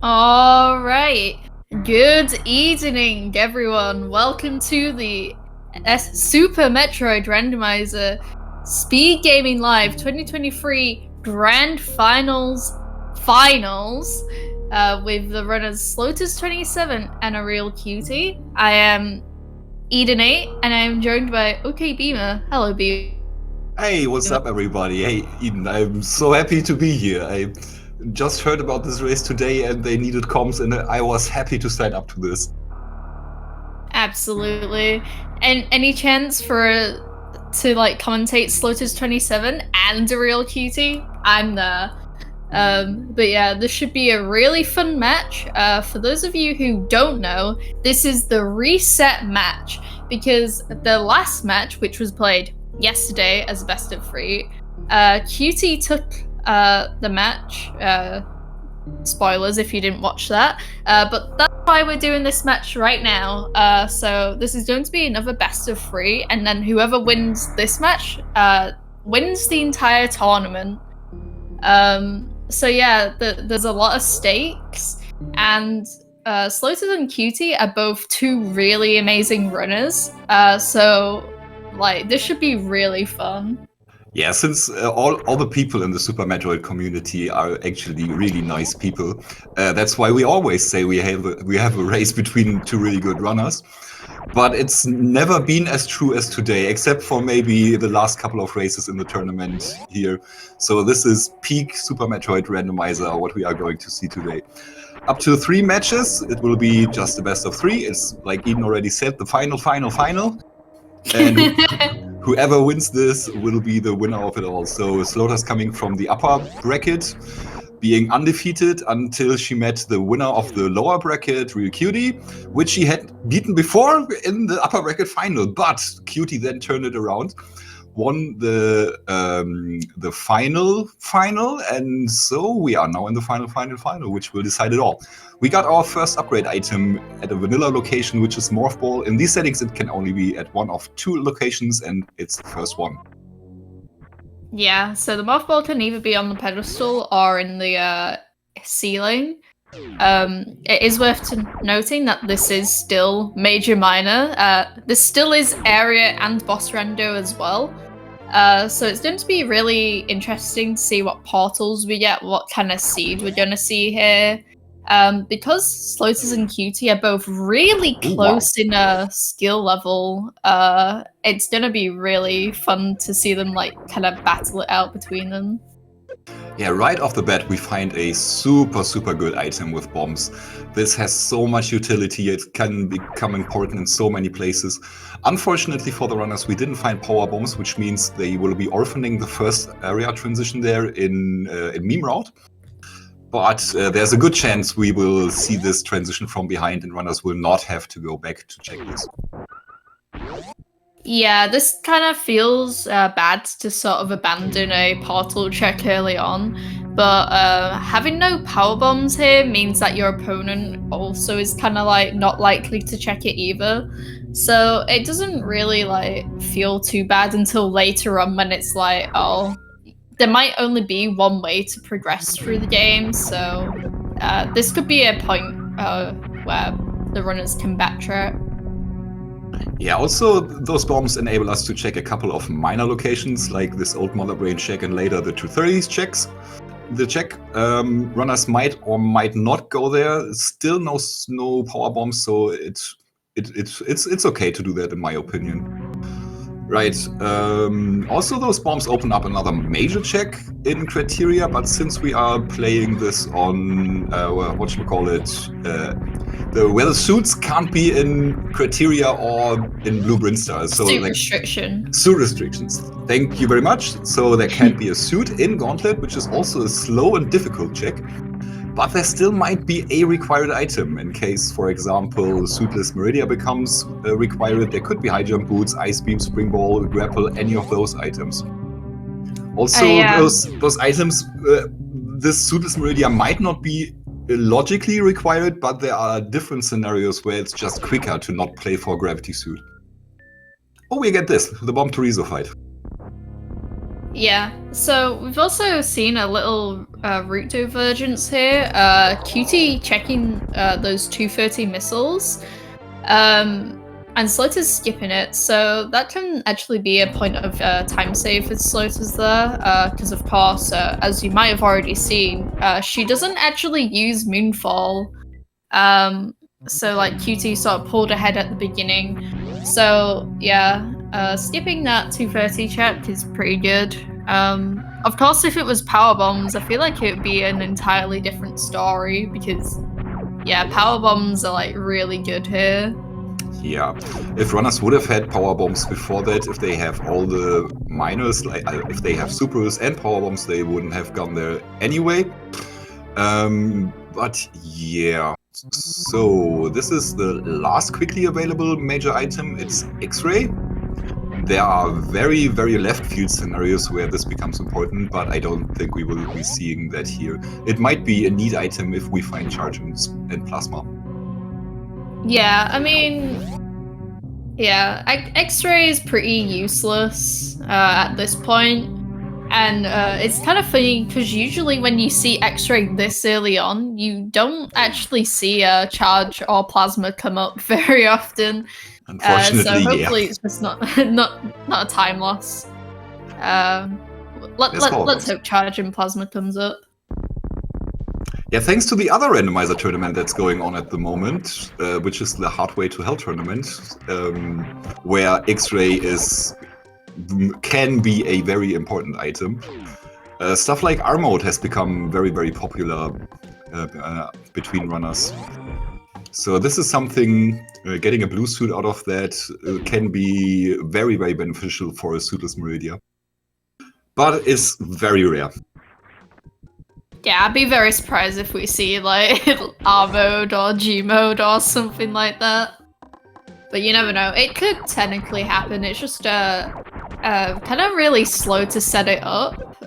All right. Good evening, everyone. Welcome to the Super Metroid Randomizer Speedgaming Live 2023 Grand Finals with the runners Sloaters27 and a real cutie. I am Eden8 and I am joined by OK Beamer. Hello, Beamer. Hey, what's up, everybody? Hey, Eden, I'm so happy to be here. I just heard about this race today and they needed comms, and I was happy to sign up to this. Absolutely. And any chance to commentate Sloaters27 and a real cutie? I'm there. But yeah, this should be a really fun match. For those of you who don't know, this is the reset match because the last match, which was played yesterday as a best of 3, Cutie took the match. Spoilers if you didn't watch that. But that's why we're doing this match right now. So this is going to be another best of 3, and then whoever wins this match wins the entire tournament. So yeah, there's a lot of stakes, and Sloaters and Cutie are both two really amazing runners. So this should be really fun. Yeah, since all the people in the Super Metroid community are actually really nice people, that's why we always say we have a race between two really good runners. But it's never been as true as today, except for maybe the last couple of races in the tournament here. So this is peak Super Metroid Randomizer, what we are going to see today. Up to 3 matches, it will be just the best of 3. It's, like Eden already said, the final. And whoever wins this will be the winner of it all. So Sloaters coming from the upper bracket, being undefeated until she met the winner of the lower bracket, Real Cutie, which she had beaten before in the upper bracket final. But Cutie then turned it around, won the final, and so we are now in the final, which will decide it all. We got our first upgrade item at a vanilla location, which is Morph Ball. In these settings, it can only be at one of 2 locations, and it's the first one. Yeah, so the Morph Ball can either be on the pedestal or in the ceiling. It is worth noting that this is still major minor. This still is area and boss rando as well. So it's going to be really interesting to see what portals we get, what kind of seed we're going to see here. Because Sloaters and Cutie are both really close in a skill level, it's going to be really fun to see them kind of battle it out between them. Yeah, right off the bat, we find a super good item with bombs. This has so much utility, it can become important in so many places. Unfortunately for the runners, we didn't find power bombs, which means they will be orphaning the first area transition there in Meme Route. But there's a good chance we will see this transition from behind and runners will not have to go back to check this. Yeah, this kind of feels bad to sort of abandon a portal check early on, but having no power bombs here means that your opponent also is kind of not likely to check it either. So it doesn't really feel too bad until later on when it's oh, there might only be one way to progress through the game, so this could be a point where the runners can backtrack. Yeah, also those bombs enable us to check a couple of minor locations, like this old Mother Brain check and later the 230s checks. The check, runners might or might not go there. Still no power bombs, so it's okay to do that in my opinion. Right. Also, those bombs open up another major check in criteria, but since we are playing this on where the suits can't be in criteria or in Blue Brinstar, so suit restriction. Suit restrictions. Thank you very much. So there can't be a suit in Gauntlet, which is also a slow and difficult check. But there still might be a required item in case, for example, suitless Meridia becomes required. There could be high jump boots, ice beam, spring ball, grapple, any of those items. Also, those items, this suitless Meridia might not be logically required, but there are different scenarios where it's just quicker to not play for gravity suit. Oh, we get this, the Bomb Torizo fight. Yeah, so we've also seen a little route divergence here. QT checking those 230 missiles, and Sloaters skipping it, so that can actually be a point of time save with Sloaters there, because of course, as you might have already seen, she doesn't actually use Moonfall. So like QT sort of pulled ahead at the beginning. So yeah, skipping that 230 check is pretty good. Of course, if it was power bombs, I feel like it would be an entirely different story because yeah, power bombs are like really good here. Yeah, if runners would have had power bombs before that, if they have all the minors, like if they have supers and power bombs, they wouldn't have gone there anyway. But yeah, so this is the last quickly available major item. It's X-ray. There are very, very left field scenarios where this becomes important, but I don't think we will be seeing that here. It might be a neat item if we find charge and plasma. Yeah, I mean, yeah, X-ray is pretty useless at this point. And it's kind of funny because usually when you see X-ray this early on, you don't actually see a charge or plasma come up very often. Unfortunately, so hopefully yeah. it's just not a time loss. Let's hope charge and plasma comes up. Yeah, thanks to the other randomizer tournament that's going on at the moment, which is the Hard Way to Hell tournament, where X-ray can be a very important item. Stuff like R mode has become very, very popular between runners. So this is something, getting a blue suit out of that can be very, very beneficial for a suitless Meridia. But it's very rare. Yeah, I'd be very surprised if we see like R mode or G mode or something like that. But you never know. It could technically happen. It's just kind of really slow to set it up.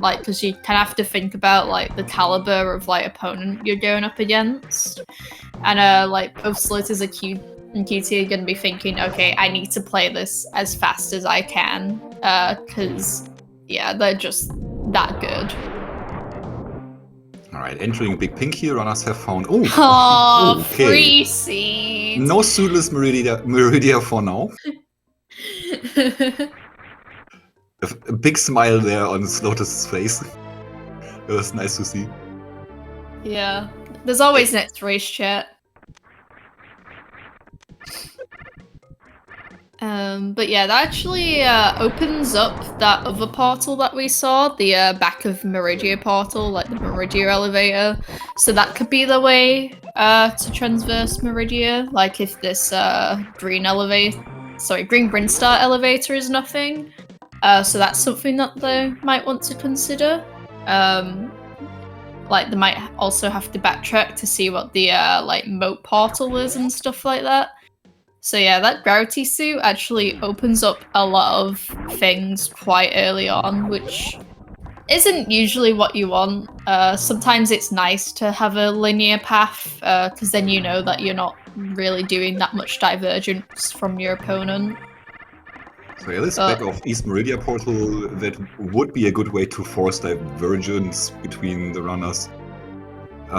Like, because you kind of have to think about like the caliber of like opponent you're going up against, and like both Sloaters and QT are going to be thinking, okay, I need to play this as fast as I can, because yeah, they're just that good. All right, entering Big Pink here, runners have found... Oh, okay. Free seed! No suitless Meridia for now. A big smile there on Sloaters' face. It was nice to see. Yeah, there's always next race chat. But yeah, that actually opens up that other portal that we saw, the back of Meridia portal, like the Meridia elevator. So that could be the way to transverse Meridia, like if this green Brinstar elevator is nothing. So that's something that they might want to consider. Like they might also have to backtrack to see what the like moat portal is and stuff like that. So yeah, that gravity suit actually opens up a lot of things quite early on, which isn't usually what you want. Sometimes it's nice to have a linear path, because then you know that you're not really doing that much divergence from your opponent. So yeah, this back of East Meridia portal, that would be a good way to force divergence between the runners.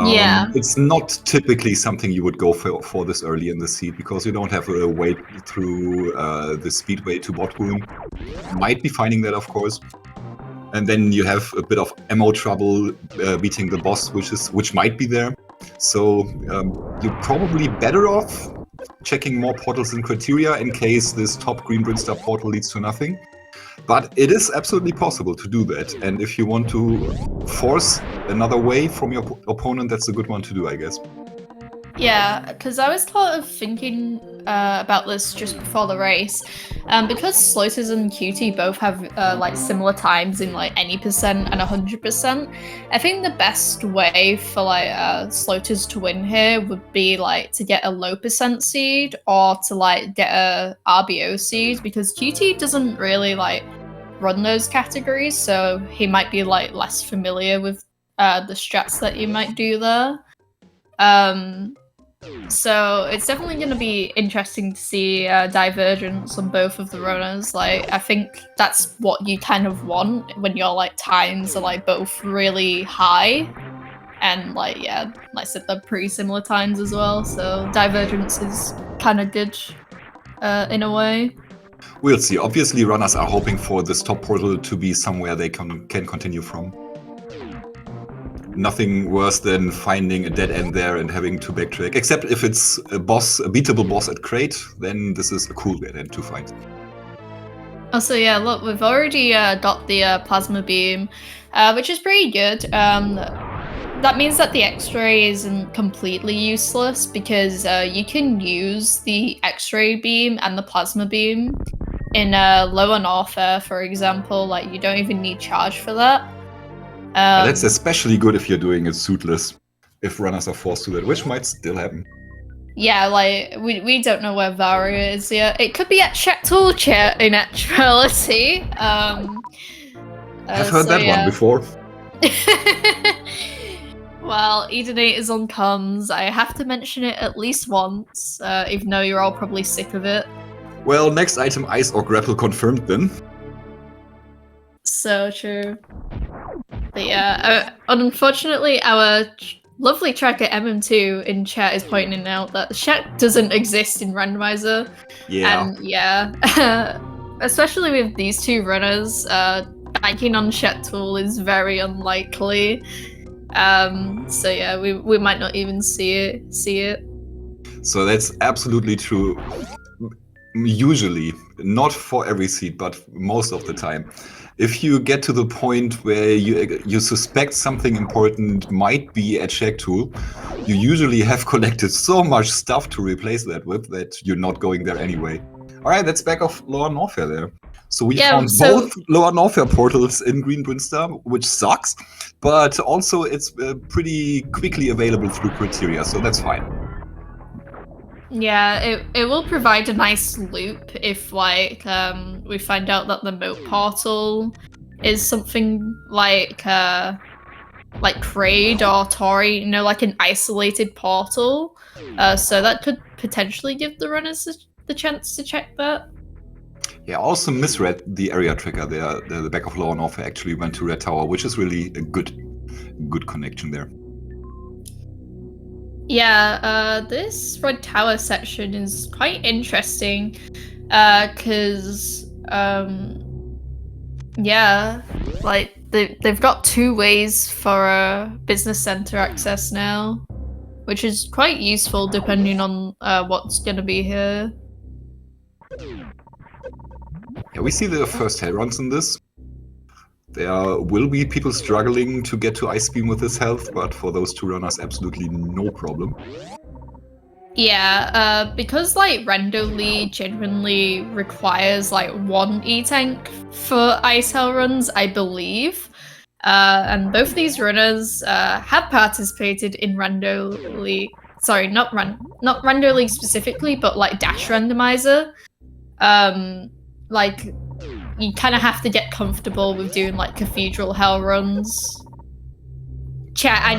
Yeah. It's not typically something you would go for this early in the seed, because you don't have a way through the speedway to Botwoon. Might be finding that, of course. And then you have a bit of ammo trouble beating the boss, which might be there. So you're probably better off checking more portals and criteria in case this top green Brinstar portal leads to nothing. But it is absolutely possible to do that. And if you want to force another way from your opponent, that's a good one to do, I guess. Yeah, because I was sort of thinking about this just before the race. Because Sloaters and QT both have like similar times in like any percent and 100%, I think the best way for like Sloaters to win here would be like to get a low percent seed or to like get a RBO seed, because QT doesn't really like run those categories, so he might be like less familiar with the strats that you might do there. So it's definitely going to be interesting to see divergence on both of the runners. Like, I think that's what you kind of want when your like times are like both really high, and like yeah, like I said, they're pretty similar times as well. So divergence is kind of good in a way. We'll see. Obviously, runners are hoping for this top portal to be somewhere they can continue from. Nothing worse than finding a dead end there and having to backtrack. Except if it's a beatable boss at Crate, then this is a cool dead end to find. Also, yeah, look, we've already got the plasma beam, which is pretty good. That means that the X-ray isn't completely useless because you can use the X-ray beam and the plasma beam in lower Norfair, for example. Like, you don't even need charge for that. That's especially good if you're doing it suitless, if runners are forced to that, which might still happen. Yeah, like, we don't know where Varia is yet. It could be at Chat Tool Chat in actuality. I've heard that one before. Well, Edenate is on comms. I have to mention it at least once, even though you're all probably sick of it. Well, next item, Ice or Grapple confirmed then. So true. But yeah, unfortunately, our lovely tracker MM2 in chat is pointing out that chat doesn't exist in Randomizer. Yeah. And yeah, especially with these two runners, banking on chat tool is very unlikely. So yeah, we might not even see it. So that's absolutely true. Usually, not for every seed, but most of the time. If you get to the point where you suspect something important might be at check tool, you usually have collected so much stuff to replace that with that you're not going there anyway. All right, that's back of Lower Norfair there. So we found both Lower Norfair portals in Green Brinstar, which sucks, but also it's pretty quickly available through criteria, so that's fine. Yeah, it will provide a nice loop if like we find out that the moat portal is something like Kraid or Tori, you know, like an isolated portal. So that could potentially give the runners the chance to check that. Yeah, I also misread the area tracker there. The back of Lower Norfair actually went to Red Tower, which is really a good connection there. Yeah, this Red Tower section is quite interesting, because, yeah, like, they've got 2 ways for business center access now, which is quite useful depending on what's gonna be here. Yeah, we see the first hell runs in this. There will be people struggling to get to Ice Beam with this health, but for those 2 runners, absolutely no problem. Yeah, because like Randomly genuinely requires like 1 E-Tank for Ice Hell runs, I believe. And both these runners have participated in Randomly. Sorry, not Randomly specifically, but like Dash Randomizer. Like, you kind of have to get comfortable with doing like Cathedral Hell runs. Chat, I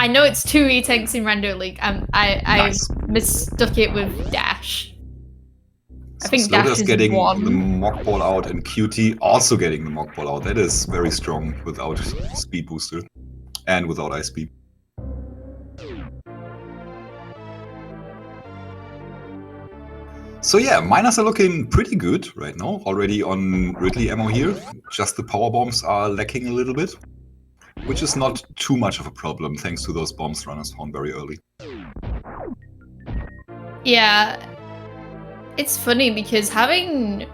know it's 2 E-Tanks in Rando League. I mistook it with Dash. So I think Dash is getting 1. the Mock Ball out and QT also getting the Mock Ball out. That is very strong without Speed Booster and without Ice Beam. So yeah, miners are looking pretty good right now. Already on Ridley ammo here. Just the power bombs are lacking a little bit, which is not too much of a problem thanks to those bombs runners found very early. Yeah, it's funny because having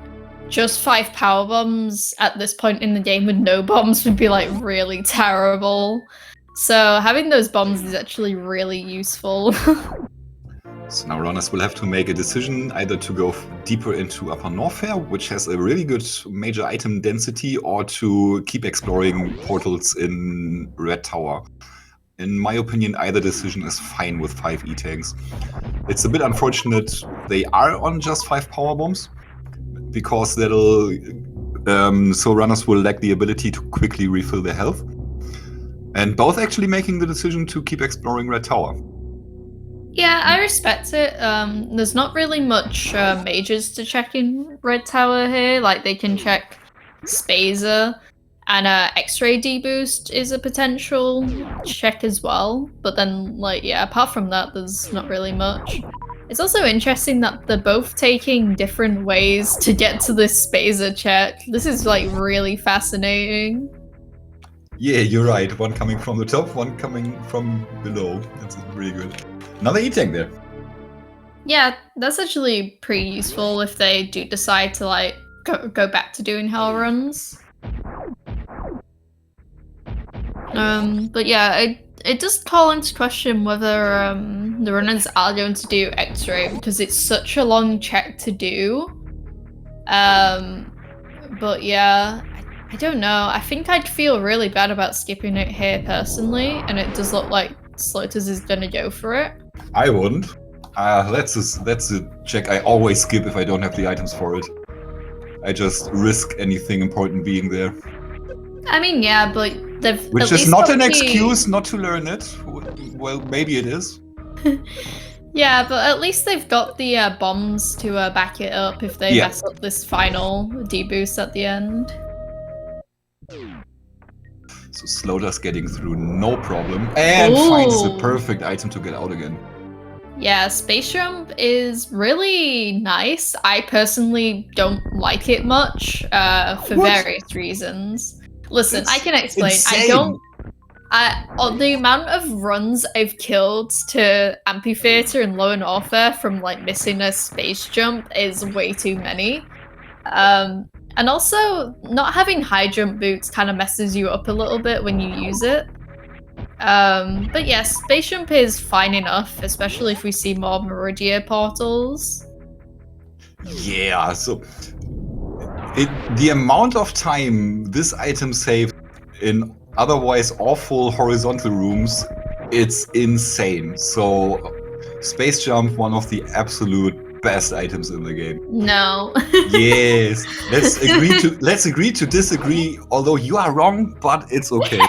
just 5 power bombs at this point in the game with no bombs would be like really terrible. So having those bombs is actually really useful. So now runners will have to make a decision either to go deeper into Upper Norfair, which has a really good major item density, or to keep exploring portals in Red Tower. In my opinion, either decision is fine with 5 E-Tanks. It's a bit unfortunate they are on just 5 power bombs, because that'll so runners will lack the ability to quickly refill their health. And both actually making the decision to keep exploring Red Tower. Yeah, I respect it. There's not really much majors to check in Red Tower here. Like, they can check Spazer, and X-ray deboost is a potential check as well. But then, like, yeah, apart from that, there's not really much. It's also interesting that they're both taking different ways to get to this Spazer check. This is, like, really fascinating. Yeah, you're right. One coming from the top, one coming from below. That's really good. Another E-Tank there. Yeah, that's actually pretty useful if they do decide to, like, go back to doing hell runs. But yeah, it does call into question whether the runners are going to do X-ray, because it's such a long check to do. But yeah, I don't know. I think I'd feel really bad about skipping it here personally, and it does look like Sloaters is gonna go for it. I wouldn't. That's a check I always skip if I don't have the items for it. I just risk anything important being there. I mean, yeah, but they've Which is not an excuse not to learn it. Well, maybe it is. Yeah, but at least they've got the bombs to back it up if they mess up this final deboost at the end. So Sloaters getting through no problem and finds the perfect item to get out again. Yeah, Space Jump is really nice. I personally don't like it much for various reasons. Listen, I can explain. Insane. The amount of runs I've killed to Amphitheater and Lower Norfair from like missing a space jump is way too many. And also, not having high jump boots kind of messes you up a little bit when you use it. But yes, space jump is fine enough, especially if we see more Meridia portals. Yeah, so the amount of time this item saved in otherwise awful horizontal rooms, it's insane. So space jump, one of the absolute best items in the game. No. Yes. Let's agree to disagree, although you are wrong, but it's okay.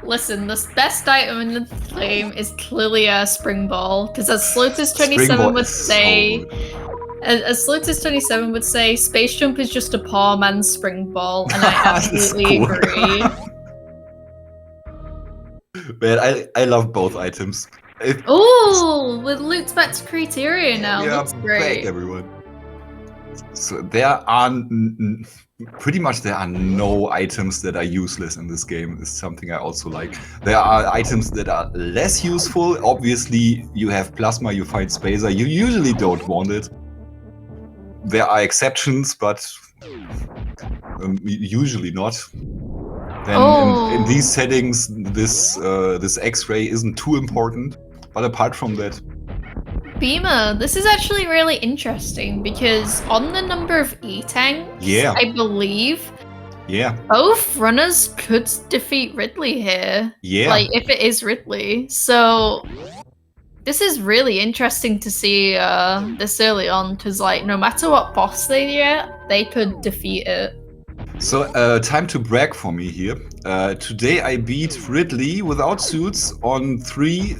Listen, the best item in the game is clearly a spring ball, because as Sloaters27 would say, as Sloaters27 would say, space jump is just a poor man's spring ball, and I absolutely agree. Man, I love both items. Ooh, with loot's back to criteria now. That's great. Back, everyone. So there are pretty much no items that are useless in this game. Is something I also like. There are items that are less useful. Obviously, you have plasma, you find spacer. You usually don't want it. There are exceptions, but usually not. Then in these settings, this X-ray isn't too important. But apart from that, Beamer, this is actually really interesting because on the number of E-tanks, I believe, both runners could defeat Ridley here. Yeah. Like, if it is Ridley. So, this is really interesting to see this early on, because, like, no matter what boss they get, they could defeat it. So, time to brag for me here. Today I beat Ridley without suits on 3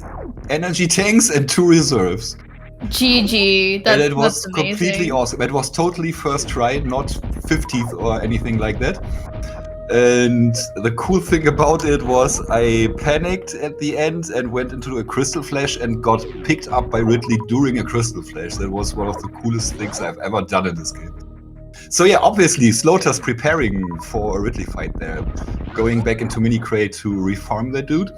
energy tanks and 2 reserves. GG. And it was completely awesome. It was totally first try, not 50th or anything like that. And the cool thing about it was I panicked at the end and went into a crystal flash and got picked up by Ridley during a crystal flash. That was one of the coolest things I've ever done in this game. So yeah, obviously Sloaters preparing for a Ridley fight there. Going back into mini crate to refarm that dude.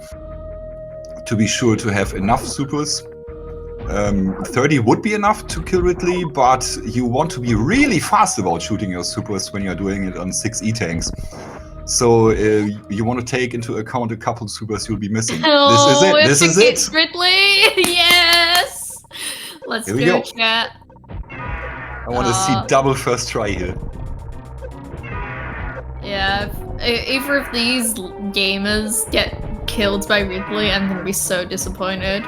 To be sure to have enough supers. 30 would be enough to kill Ridley, but you want to be really fast about shooting your supers when you're doing it on 6 E-tanks. So you want to take into account a couple supers you'll be missing. This is it. Ridley, yes. Let's go, chat. I want to see double first try here. Yeah, if either of these gamers get killed by Ridley, I'm gonna be so disappointed.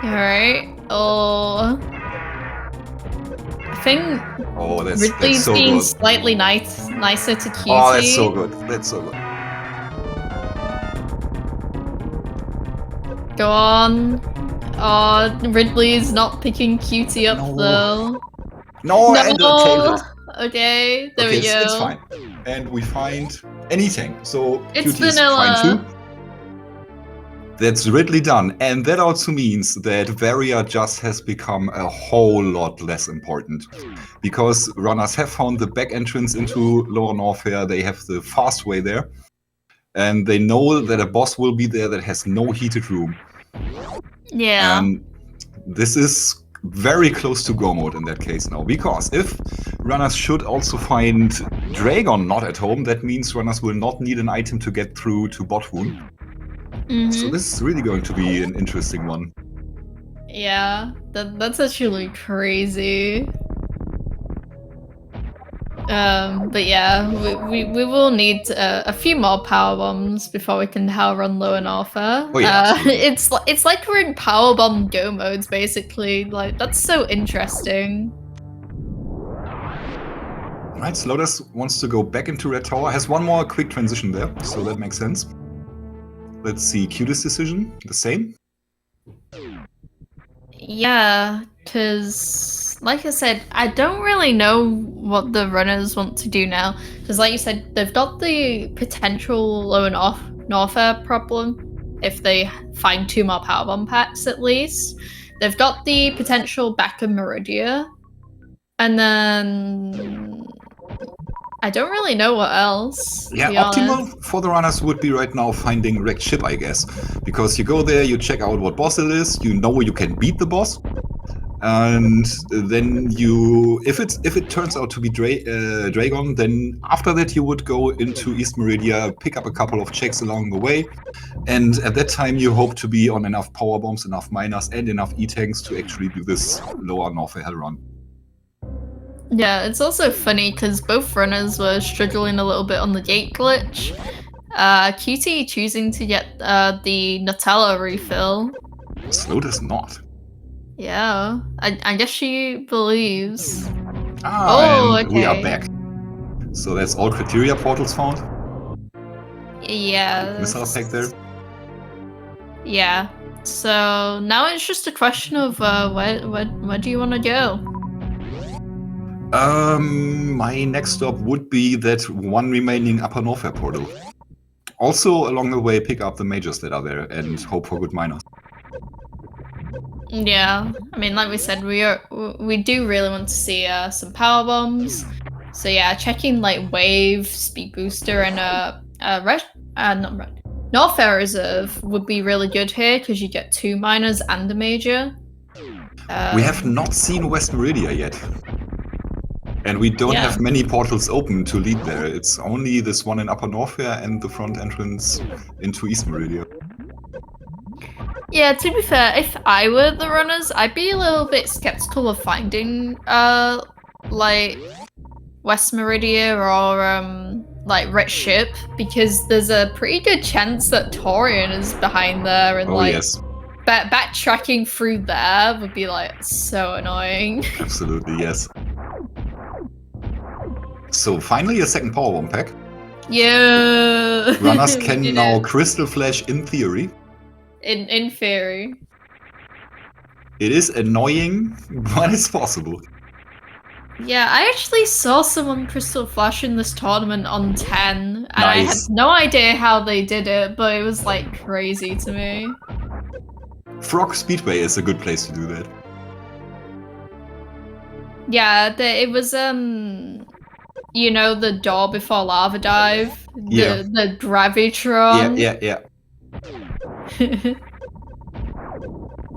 Alright, I think Ridley's so being good. slightly nicer to QT. Oh, that's so good. That's so good. Go on. Oh, Ridley's not picking Cutie up No. though. No, and tail hit. Okay, there we go. It's fine. And we find anything. So It's Cutie is vanilla. fine too. That's Ridley done. And that also means that Varia just has become a whole lot less important. Because runners have found the back entrance into Lower Norfair. They have the fast way there. And they know that a boss will be there that has no heated room. Yeah. And this is very close to go mode in that case now. Because if runners should also find Dragon not at home, that means runners will not need an item to get through to bot wound. So this is really going to be an interesting one. Yeah, that's actually crazy. But yeah, we will need a few more power bombs before we can hell run Lower Norfair. Oh yeah, it's like we're in power bomb go modes basically. Like that's so interesting. Right, Sloaters wants to go back into Red Tower. Has one more quick transition there, so that makes sense. Let's see, cutest decision, the same? Yeah, because like I said, I don't really know what the runners want to do now. Because like you said, they've got the potential Lower Norfair problem if they find 2 more power bomb packs at least. They've got the potential back of Meridia. And then I don't really know what else. Yeah, optimal for the runners would be right now finding wrecked ship, I guess. Because you go there, you check out what boss it is, you know you can beat the boss. And then you, if it turns out to be Dragon, then after that you would go into East Meridia, pick up a couple of checks along the way, and at that time you hope to be on enough power bombs, enough miners, and enough E-tanks to actually do this Lower Norfair hell run. Yeah, it's also funny because both runners were struggling a little bit on the gate glitch. QT choosing to get the Nutella refill. Sloaters not. Yeah, I guess she believes. Okay. Okay. We are back. So that's all criteria portals found? Yeah. Missile pack there? Yeah. So now it's just a question of where do you want to go? My next stop would be that one remaining Upper Norfair portal. Also, along the way, pick up the majors that are there and hope for good miners. Yeah, I mean, like we said, we do really want to see some power bombs. So yeah, checking like wave, speed booster, and Norfair reserve would be really good here because you get 2 miners and a major. We have not seen West Meridia yet. And we don't have many portals open to lead there. It's only this one in Upper Norfair and the front entrance into East Meridia. Yeah, to be fair, if I were the runners, I'd be a little bit skeptical of finding like West Meridia or like Red Ship, because there's a pretty good chance that Torian is behind there, and backtracking through there would be like so annoying. Absolutely, yes. So finally a second power bomb pack. Yeah. Runners can now Crystal Flash in theory. In theory. It is annoying, but it's possible. Yeah, I actually saw someone Crystal Flash in this tournament on 10, and nice. I had no idea how they did it, but it was like crazy to me. Frog Speedway is a good place to do that. Yeah, it was you know, the door before Lava Dive? The Gravitron? Yeah.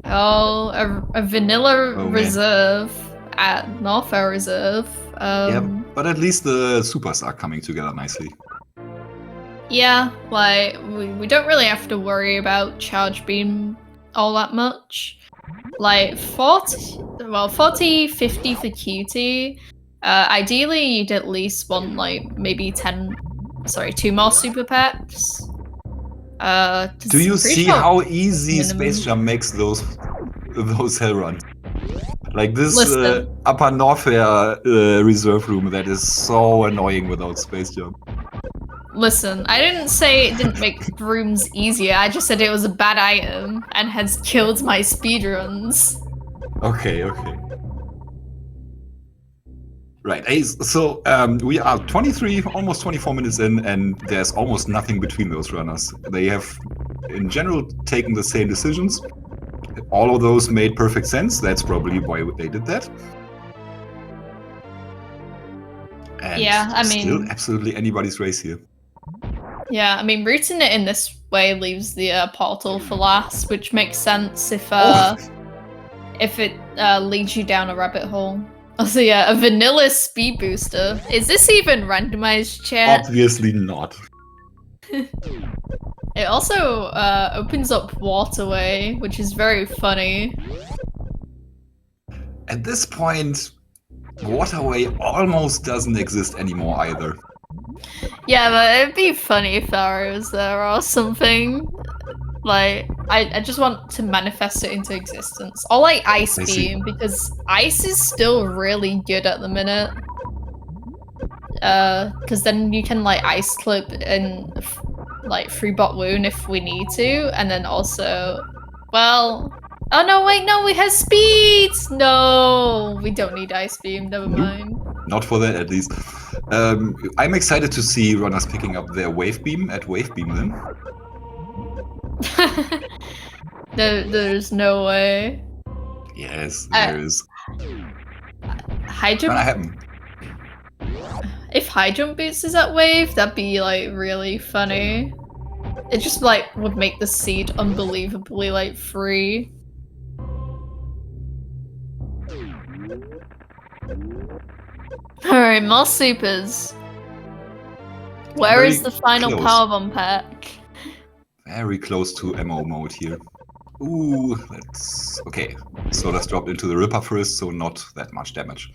Oh, a vanilla reserve at Norfair Reserve. Yeah, but at least the supers are coming together nicely. Yeah, like, we don't really have to worry about Charge Beam all that much. Like, 40, 50 for QT. Ideally, you'd at least want, like, maybe 2 more super packs. Do you see how easy Space Jump makes those hell runs? Like this Upper Norfair reserve room that is so annoying without Space Jump. Listen, I didn't say it didn't make rooms easier. I just said it was a bad item and has killed my speedruns. Okay. Right. Hey, so we are 23, almost 24 minutes in, and there's almost nothing between those runners. They have, in general, taken the same decisions. All of those made perfect sense. That's probably why they did that. And yeah, I mean, still absolutely anybody's race here. Yeah, I mean, routing it in this way leaves the portal for last, which makes sense if it leads you down a rabbit hole. Also, yeah, a vanilla speed booster. Is this even randomized, chat? Obviously not. It also opens up waterway, which is very funny. At this point, waterway almost doesn't exist anymore either. Yeah, but it'd be funny if there was there or something. Like, I just want to manifest it into existence. Or like Ice Beam, because Ice is still really good at the minute. Because then you can like Ice Clip and like free bot wound if we need to, and then also, well, oh no, wait, no, we have speed! No, we don't need Ice Beam, never mind. Not for that, at least. I'm excited to see runners picking up their Wave Beam at Wave Beam then. There's no way. Yes, there is. High jump? Gonna happen. If high jump boots is at wave, that'd be like really funny. It just like would make the seed unbelievably like free. Alright, more supers. Where is the final power bomb pack? Very close to MO mode here. Ooh, let's... Okay, Sloaters dropped into the Ripper first, so not that much damage.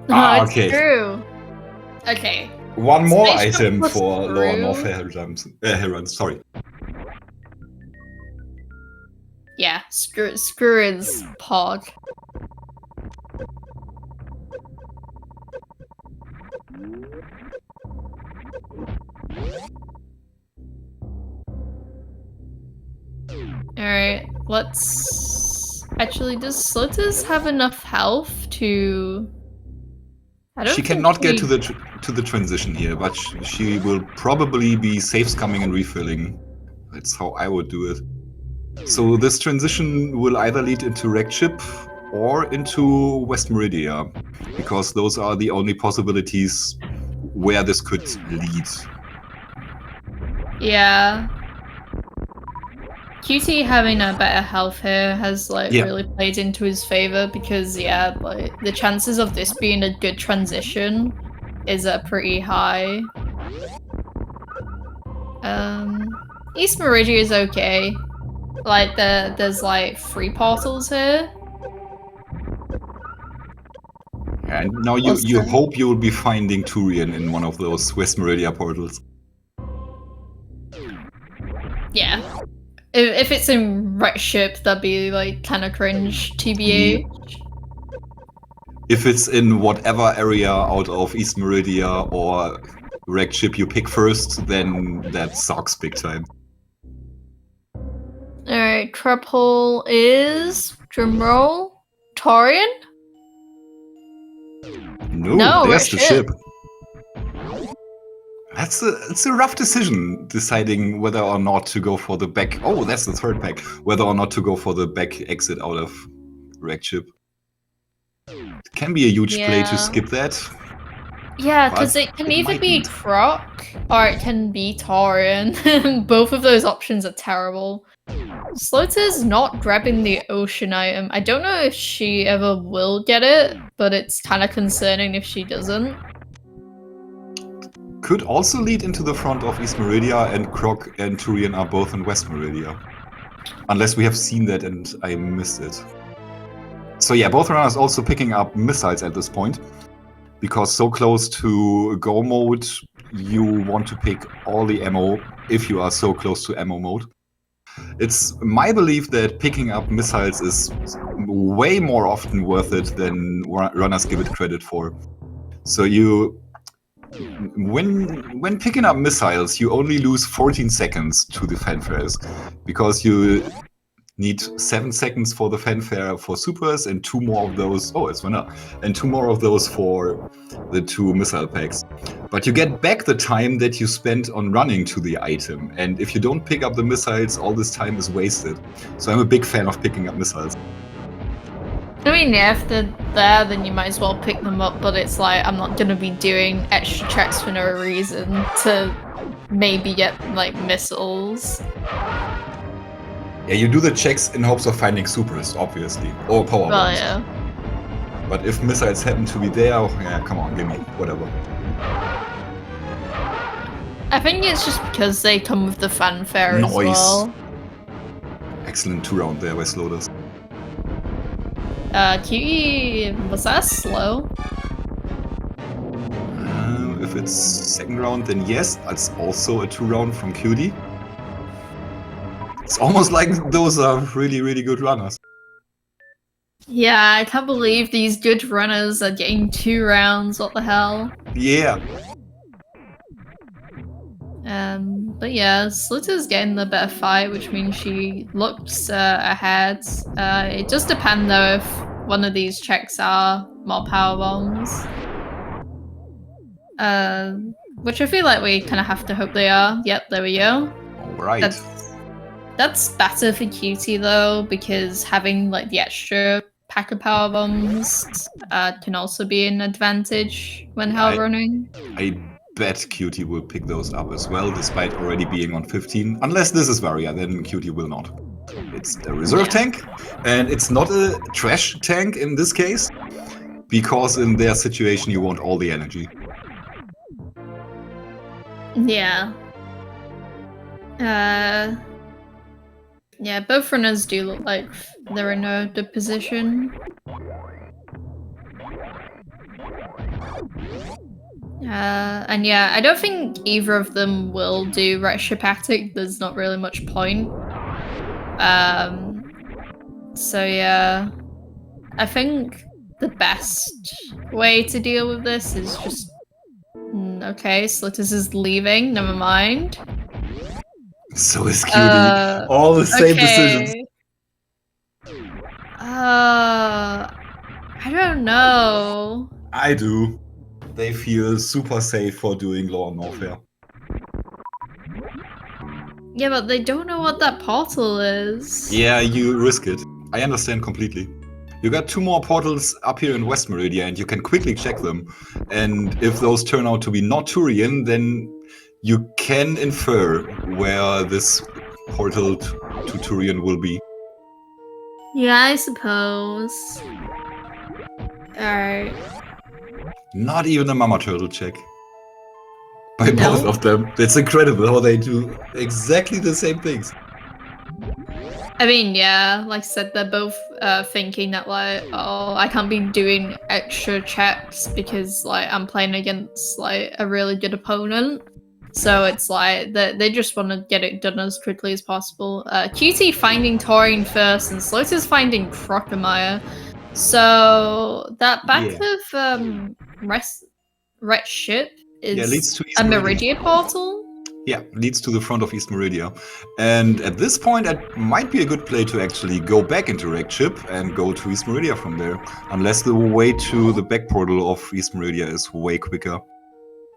It's okay. True. Okay. One more item for lower Norfair runs. Sorry. Yeah, screw his pog. Alright, let's... Actually, does Sloaters have enough health to... She cannot get to the transition here, but she will probably be safe scumming and refilling. That's how I would do it. So this transition will either lead into Wrecked Ship or into West Meridia, because those are the only possibilities where this could lead. Yeah. QT having a better health here has like really played into his favor, because like the chances of this being a good transition is pretty high. East Meridia is okay. Like there's like 3 portals here. And now you hope you will be finding Turian in one of those West Meridia portals. Yeah. If it's in Wrecked Ship, that'd be like kind of cringe, TBH. Yeah. If it's in whatever area out of East Meridia or Wrecked Ship you pick first, then that sucks big time. Alright, Crab Hole is... drumroll? Taurian? No, there's the ship. It's a rough decision, deciding whether or not to go for the back... Oh, that's the third pack. Whether or not to go for the back exit out of Wrecked Ship. It can be a huge play to skip that. Yeah, because it can either be Croc or it can be Taurian. Both of those options are terrible. Sloaters not grabbing the ocean item. I don't know if she ever will get it, but it's kind of concerning if she doesn't. Could also lead into the front of East Meridia, and Croc and Turian are both in West Meridia. Unless we have seen that and I missed it. So yeah, both runners also picking up missiles at this point. Because so close to go mode, you want to pick all the ammo if you are so close to ammo mode. It's my belief that picking up missiles is way more often worth it than runners give it credit for. So you when picking up missiles, you only lose 14 seconds to the fanfares because you need 7 seconds for the fanfare for supers and 2 more of those. Oh, it's went up, and 2 more of those for the 2 missile packs. But you get back the time that you spent on running to the item, and if you don't pick up the missiles, all this time is wasted. So I'm a big fan of picking up missiles. I mean, yeah, if they're there, then you might as well pick them up, but it's like, I'm not gonna be doing extra checks for no reason to maybe get, like, missiles. Yeah, you do the checks in hopes of finding supers, obviously, or power Well, bombs. yeah. But if missiles happen to be there, yeah, come on, give me, whatever. I think it's just because they come with the fanfare as well. Excellent 2-round there by Sloaters. Cutie, was that slow? If it's 2nd round, then yes, it's also a 2-round from Cutie. It's almost like those are really, really good runners. Yeah, I can't believe these good runners are getting 2 rounds, what the hell? Yeah. But yeah, Slitter's getting the better fight, which means she looks ahead. It does depend though if one of these checks are more power bombs. Which I feel like we kind of have to hope they are. Yep, there we go. Alright. That's better for Cutie though, because having like the extra pack of power bombs can also be an advantage when hell running. I bet Cutie will pick those up as well, despite already being on 15. Unless this is Varia, then Cutie will not. It's a reserve tank, and it's not a trash tank in this case, because in their situation you want all the energy. Yeah. Yeah, both runners do look like they're in a good position. And yeah, I don't think either of them will do Retropatic. There's not really much point. So yeah, I think the best way to deal with this is just... okay, Sloaters is leaving, never mind. So is Cutie. All the same decisions. I don't know. I do. They feel super safe for doing Law and Norfair. Yeah, but they don't know what that portal is. Yeah, you risk it. I understand completely. You got 2 more portals up here in West Meridia, and you can quickly check them. And if those turn out to be not Turian, then you can infer where this portal to Turian will be. Yeah, I suppose. Alright. Not even a Mama Turtle check. By both of them. It's incredible how they do exactly the same things. I mean, yeah, like I said, they're both thinking that, like, oh, I can't be doing extra checks because, like, I'm playing against, like, a really good opponent. So it's like, they just want to get it done as quickly as possible. Cutie finding Taurine first, and Sloaters finding Crocomire. So that back of Ret ship is leads to East a Meridia portal? Yeah, leads to the front of East Meridia. And at this point, it might be a good play to actually go back into Wrecked Ship and go to East Meridia from there. Unless the way to the back portal of East Meridia is way quicker.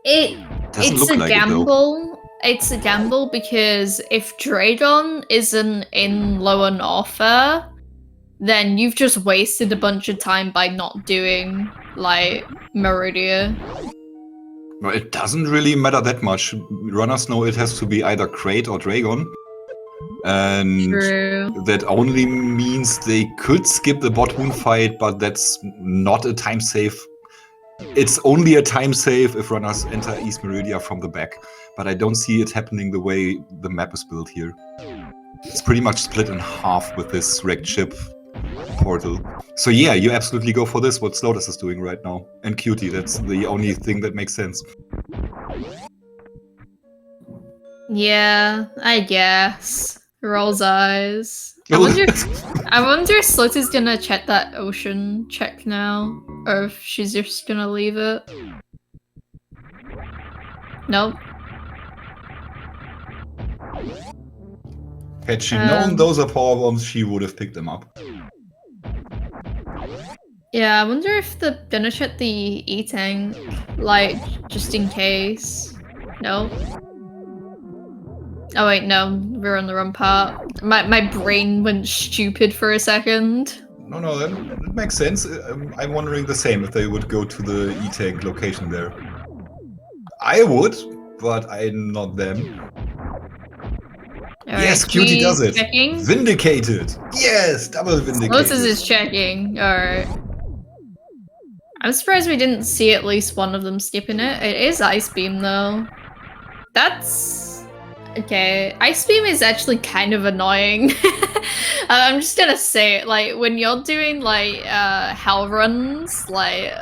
It's a gamble. It's a gamble because if Dragon isn't in Lower Norfair, then you've just wasted a bunch of time by not doing, like, Meridia. Well, it doesn't really matter that much. Runners know it has to be either Crate or Dragon. And that only means they could skip the bot wound fight, but that's not a time save. It's only a time save if runners enter East Meridia from the back. But I don't see it happening the way the map is built here. It's pretty much split in half with this Wrecked Ship portal. So yeah, you absolutely go for this, what Sloaters is doing right now. And Cutie, that's the only thing that makes sense. Yeah, I guess. Rolls eyes. I wonder if Sloaters gonna check that ocean check now, or if she's just gonna leave it. Nope. Had she known those are power bombs, she would have picked them up. Yeah, I wonder if they're gonna check the E-tank, like, just in case. No. Oh wait, no, we're on the wrong part. My brain went stupid for a second. No, that makes sense. I'm wondering the same, if they would go to the E-tank location there. I would, but I'm not them. All yes, right, Cutie does it. Checking. Vindicated. Yes, double vindicated. Lotus is checking. Alright. I'm surprised we didn't see at least one of them skipping it. It is Ice Beam though. That's... okay. Ice Beam is actually kind of annoying. I'm just gonna say it, like, when you're doing, like, hell runs, like,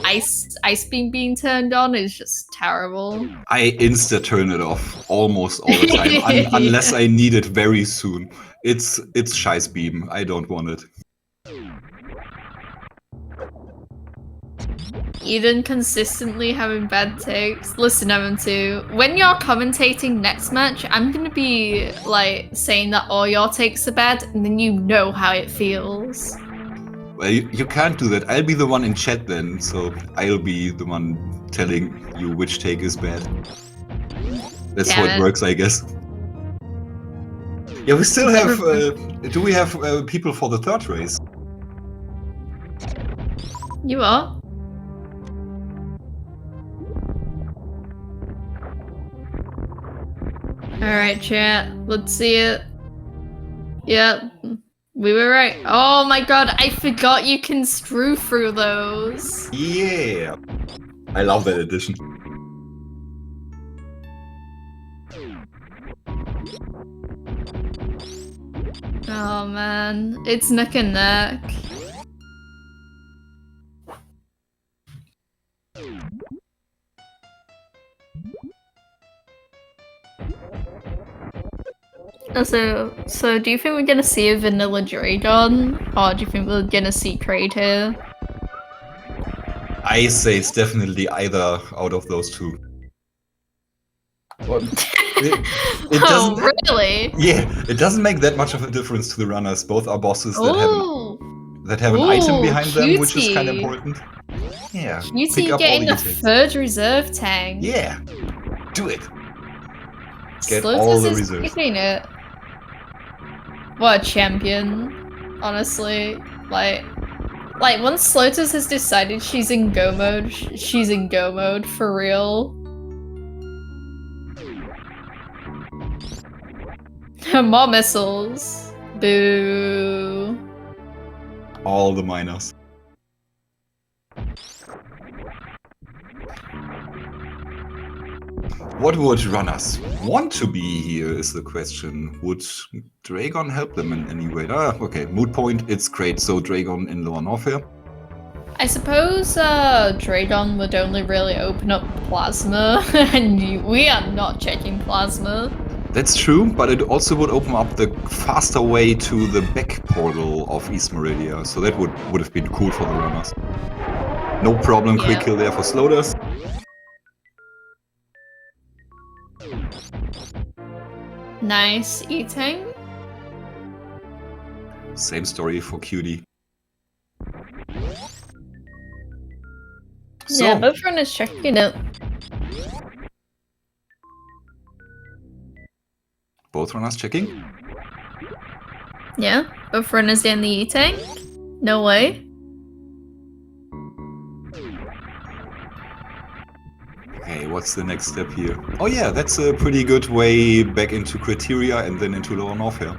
Ice Beam being turned on is just terrible. I insta-turn it off almost all the time, unless I need it very soon. It's Scheiß Beam. I don't want it. Eden consistently having bad takes. Listen, M2, when you're commentating next match, I'm gonna be like saying that all your takes are bad, and then you know how it feels. Well, you can't do that. I'll be the one in chat then, so I'll be the one telling you which take is bad. That's how it works, I guess. Yeah, we still have... do we have people for the third race? You are? Alright, chat. Let's see it. Yep. We were right. Oh my god, I forgot you can screw through those. Yeah. I love that addition. Oh man, it's neck and neck. So do you think we're gonna see a vanilla Dragon? Or do you think we're gonna see Kraid here? I say it's definitely either out of those two. It oh, doesn't, really? Yeah, it doesn't make that much of a difference to the runners. Both are bosses that have an item behind them, which is kind of important. Yeah, Cutie getting a third reserve tank. Yeah, do it. Get Sloaters all the is reserves. keeping it. What a champion, honestly. Like once Sloaters has decided she's in go mode, she's in go mode for real. More missiles. Boo. All the miners. What would runners want to be here is the question. Would Dragon help them in any way? Ah, okay, moot point, it's great. So Dragon in lower Norfair. I suppose Dragon would only really open up Plasma, and we are not checking Plasma. That's true, but it also would open up the faster way to the back portal of East Meridia, so that would have been cool for the runners. No problem, quick kill there for Sloaters. Nice eating. Same story for Cutie. So, yeah, both runners checking it. Both runners checking? Yeah, both runners in the E-tank. No way. Okay, what's the next step here? Oh yeah, that's a pretty good way back into Criteria and then into Lower Norfair.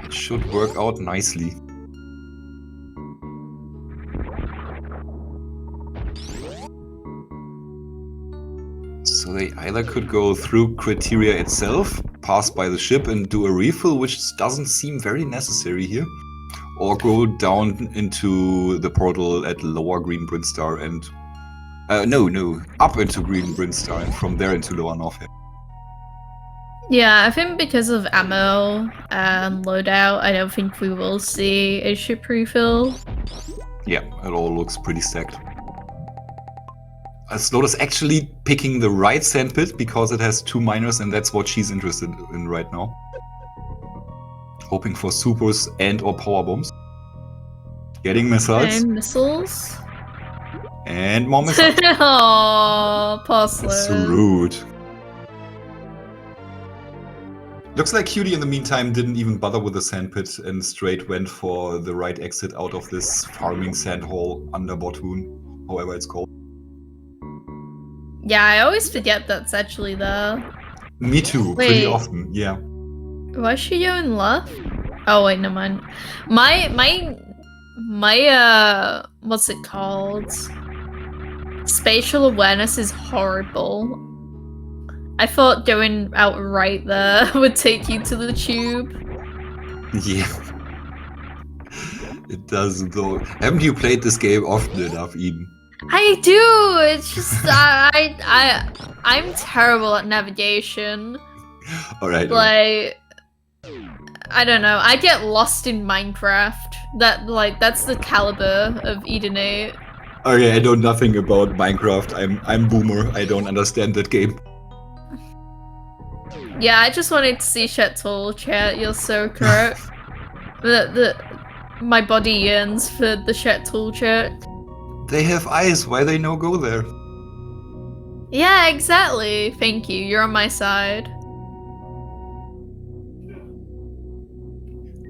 It should work out nicely. So they either could go through Criteria itself, pass by the ship and do a refill, which doesn't seem very necessary here, or go down into the portal at Lower Green Brinstar and... no, up into Green Brinstar and from there into Lower Norfair. Yeah, I think because of ammo and loadout, I don't think we will see a ship refill. Yeah, it all looks pretty stacked. Sloaters actually picking the right sandpit because it has 2 miners, and that's what she's interested in right now. Hoping for supers and or power bombs. Getting missiles. And missiles. And more missiles. Oh, poor That's Sloat. rude. Looks like Cutie in the meantime didn't even bother with the sandpit and straight went for the right exit out of this farming sand hole under Bottoon, however it's called. Yeah, I always forget that's actually there. Me too, pretty often, yeah. Why is she going left? Oh wait, never mind. My what's it called? Spatial awareness is horrible. I thought going out right there would take you to the tube. Yeah. It doesn't though. Haven't you played this game often enough, Eden? I do. It's just I'm terrible at navigation. All right. Like, I don't know. I get lost in Minecraft. That's the caliber of Edenate. Okay, I know nothing about Minecraft. I'm boomer. I don't understand that game. Yeah, I just wanted to see Shetul chat. You're so correct. My body yearns for the Shetul chat. They have eyes. Why they no go there? Yeah, exactly. Thank you. You're on my side.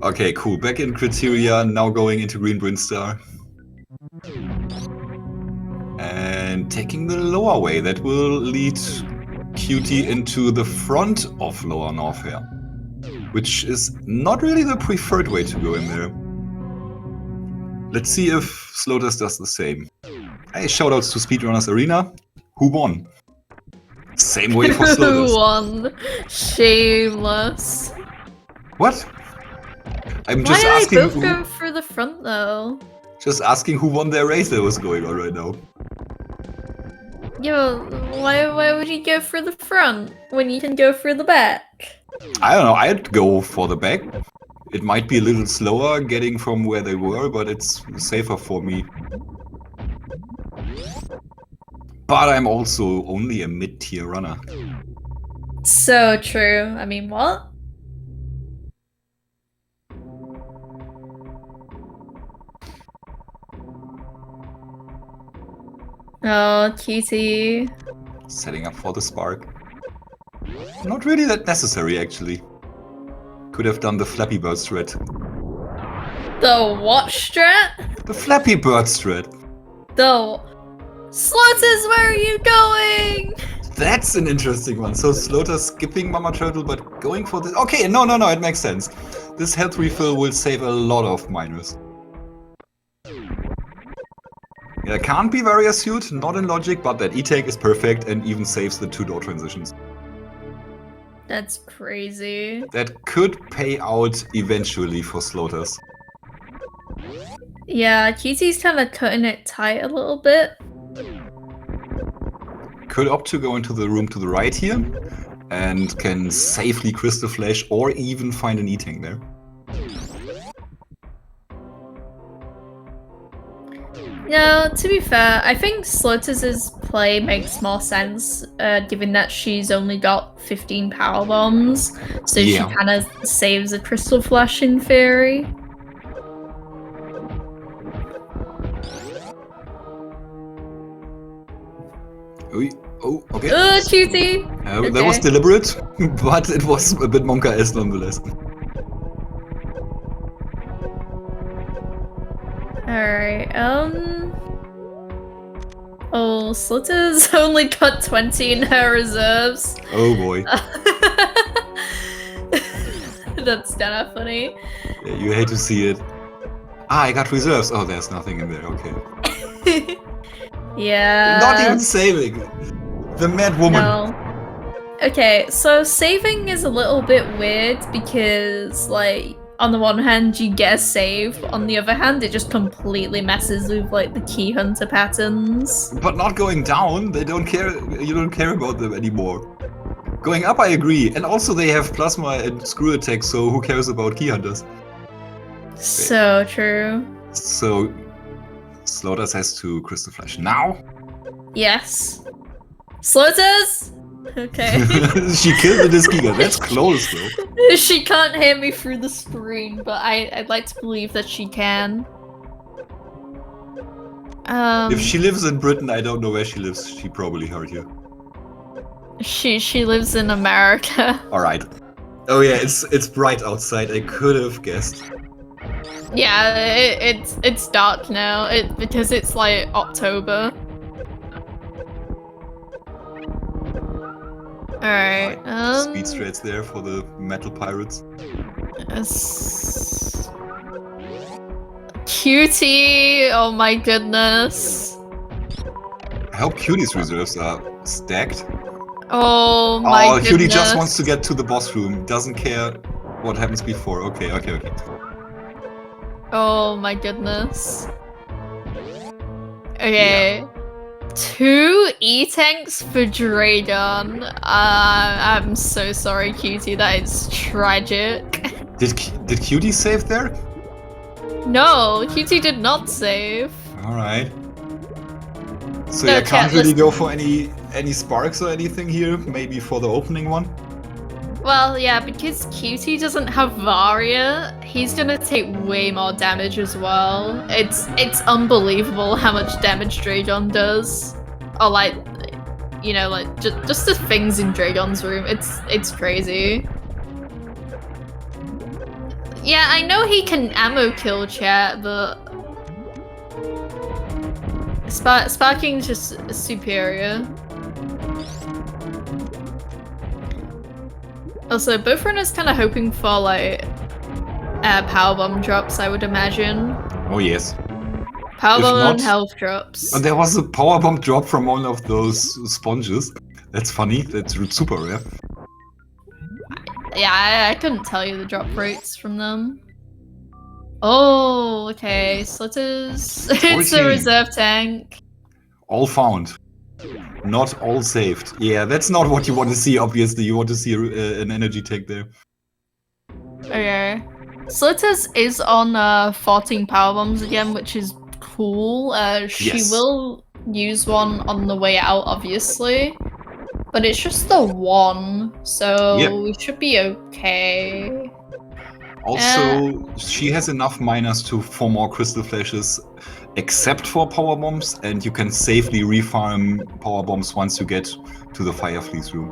Okay, cool. Back in Criteria, now going into Green Brinstar. And taking the lower way. That will lead Cutie into the front of Lower Norfair. Which is not really the preferred way to go in there. Let's see if Sloaters does the same. Hey, shoutouts to Speedrunners Arena. Who won? Same way for Sloaters. Who won? Shameless. What? I'm Why just are asking they both who, going through the front though? just asking who won their race that was going on right now. Yo, why would you go through the front when you can go through the back? I don't know, I'd go for the back. It might be a little slower getting from where they were, but it's safer for me. But I'm also only a mid-tier runner. So true. I mean, what? Oh, cutie. Setting up for the spark. Not really that necessary, actually. Could have done the Flappy Bird strat. The what strat? The Flappy Bird strat. The Sloaters, where are you going? That's an interesting one. So Sloaters skipping Mama Turtle, but going for this. Okay, no, it makes sense. This health refill will save a lot of miners. Yeah, can't be very astute, not in logic, but that E-Take is perfect and even saves the 2-door transitions. That's crazy. That could pay out eventually for Sloaters. Yeah, Cutie's kind of cutting it tight a little bit. Could opt to go into the room to the right here and can safely Crystal Flash or even find an E-Tank there. No, to be fair, I think Sloaters' play makes more sense, given that she's only got 15 power bombs, so Yeah. she kind of saves a Crystal Flash in theory. Oh, okay. Cutie! That was deliberate, but it was a bit Monka-esque nonetheless. Alright, oh, Sloaters only got 20 in her reserves. Oh boy. That's kinda funny. Yeah, you hate to see it. Ah, I got reserves. Oh, there's nothing in there, okay. Yeah. Not even saving. The mad woman. No. Okay, so saving is a little bit weird because, like, on the one hand, you get a save. On the other hand, it just completely messes with, like, the key hunter patterns. But not going down, they don't care. You don't care about them anymore. Going up, I agree. And also they have plasma and screw attack, so who cares about key hunters? So true. So Sloaters has to Crystal Flash now. Yes. Sloaters? Okay. She killed the disc giga. That's close though. She can't hear me through the screen, but I'd like to believe that she can. If she lives in Britain, I don't know where she lives. She probably heard you. She lives in America. All right. Oh yeah, it's bright outside. I could have guessed. Yeah, it's dark now. Because it's like October. Alright, Speed straights there for the metal pirates. Cutie! Oh my goodness. I hope Cutie's reserves are stacked. Oh my goodness. Cutie just wants to get to the boss room. Doesn't care what happens before. Okay. Oh my goodness. Okay. Yeah. 2 E-tanks for Dragon. I'm so sorry, Cutie. That is tragic. Did Cutie save there? No, Cutie did not save. Alright. So no, yeah, can't really go for any sparks or anything here, maybe for the opening one? Well, yeah, because Cutie doesn't have Varia, he's gonna take way more damage as well. It's unbelievable how much damage Dragon does. Or like, you know, like just the things in Dragon's room. It's crazy. Yeah, I know he can ammo kill chat, but sparking's just superior. Also, both runners kind of hoping for like powerbomb drops, I would imagine. Oh yes. Powerbomb and health drops. There was a powerbomb drop from one of those sponges. That's funny. That's super rare. Yeah, I couldn't tell you the drop rates from them. Oh, okay. Sloaters. It's a reserve tank. All found. Not all saved. Yeah, that's not what you want to see, obviously. You want to see an energy tank there. Okay. Sloaters is on 14 powerbombs again, which is cool. She will use one on the way out, obviously. But it's just the one, so we should be okay. Also, she has enough miners to 4 more crystal flashes, except for power bombs, and you can safely refarm power bombs once you get to the Fire Fleece room.